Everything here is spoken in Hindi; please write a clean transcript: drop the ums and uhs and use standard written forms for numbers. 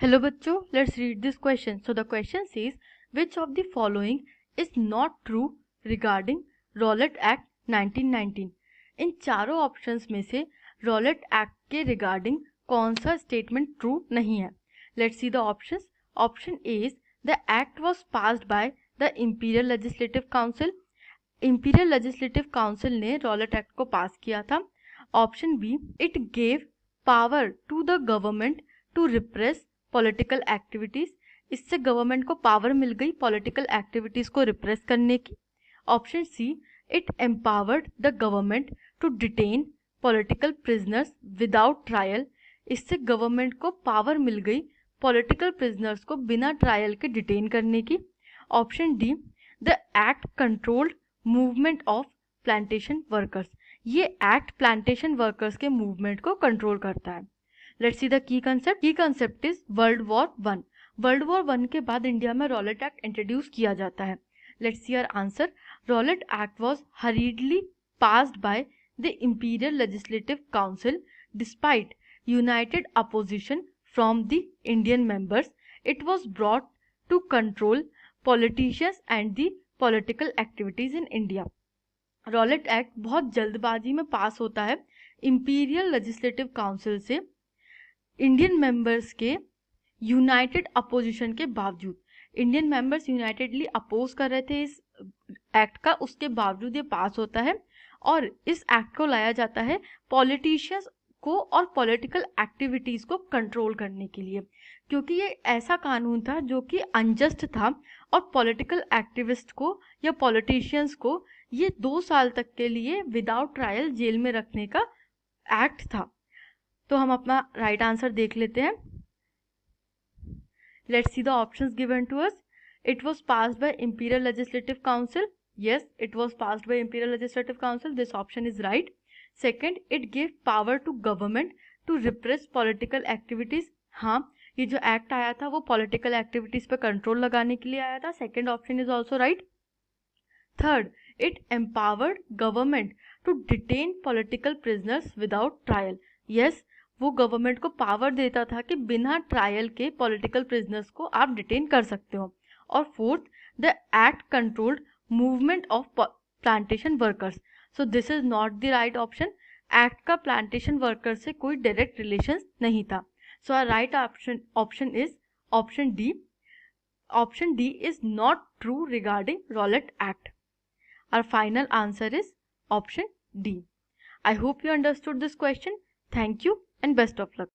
Hello बच्चों, let's read this question. So the question says, which of the following is not true regarding Rowlatt Act 1919? इन चारों ऑप्शंस में से रॉलेट एक्ट के रिगार्डिंग कौन सा स्टेटमेंट ट्रू नहीं है? Let's see the options. Option A is the act was passed by the imperial legislative council. Imperial legislative council ने रॉलेट एक्ट को पास किया था. Option B, it gave power to the government to repress political activities. इससे गवर्नमेंट को पावर मिल गई पॉलिटिकल एक्टिविटीज को रिप्रेस करने की. Option C, it empowered the government to detain political prisoners without trial. इससे गवर्नमेंट को पावर मिल गई पॉलिटिकल प्रिजनर्स को बिना ट्रायल के डिटेन करने की. Option D, the act controlled movement of plantation workers. ये एक्ट प्लांटेशन वर्कर्स के मूवमेंट को कंट्रोल करता है. Let's see the key concept. Key concept is world war one. World war one के बाद इंडिया में रॉलेट एक्ट इंट्रोड्यूस किया जाता है. Let's see our answer. Rowlatt act was hurriedly passed by the imperial legislative council despite united opposition from the Indian members. It was brought to control politicians and the political activities in India. Rowlatt act बहुत जल्दबाजी में पास होता है इंपीरियल लेजिस्लेटिव काउंसिल से इंडियन मेंबर्स के यूनाइटेड अपोजिशन के बावजूद. इंडियन मेंबर्स यूनाइटेडली अपोज कर रहे थे इस एक्ट का, उसके बावजूद ये पास होता है. और इस एक्ट को लाया जाता है पॉलिटिशियंस को और पॉलिटिकल एक्टिविटीज को कंट्रोल करने के लिए, क्योंकि ये ऐसा कानून था जो कि अनजस्ट था और पॉलिटिकल एक्टिविस्ट को या पॉलिटिशियंस को ये 2 साल तक के लिए विदाउट ट्रायल जेल में रखने का एक्ट था. तो हम अपना राइट आंसर देख लेते हैं. Let's see the options given to us. It was passed by imperial legislative council. Yes, it was passed by imperial legislative council. This option is right. Second, it give power to government to repress political activities. हाँ, ये जो एक्ट आया था वो पॉलिटिकल एक्टिविटीज पे कंट्रोल लगाने के लिए आया था. Second option is also right. Third, it empowered government to detain political prisoners without trial. Yes, वो गवर्नमेंट को पावर देता था कि बिना ट्रायल के पॉलिटिकल प्रिजनर्स को आप डिटेन कर सकते हो. और fourth, the act controlled movement of plantation workers. So this is not the right option. Act का प्लांटेशन वर्कर से कोई डायरेक्ट रिलेशन नहीं था. So our right option is option D. Option D is not true regarding Rowlatt act. Our final answer is option D. I hope you understood this question. Thank you and best of luck.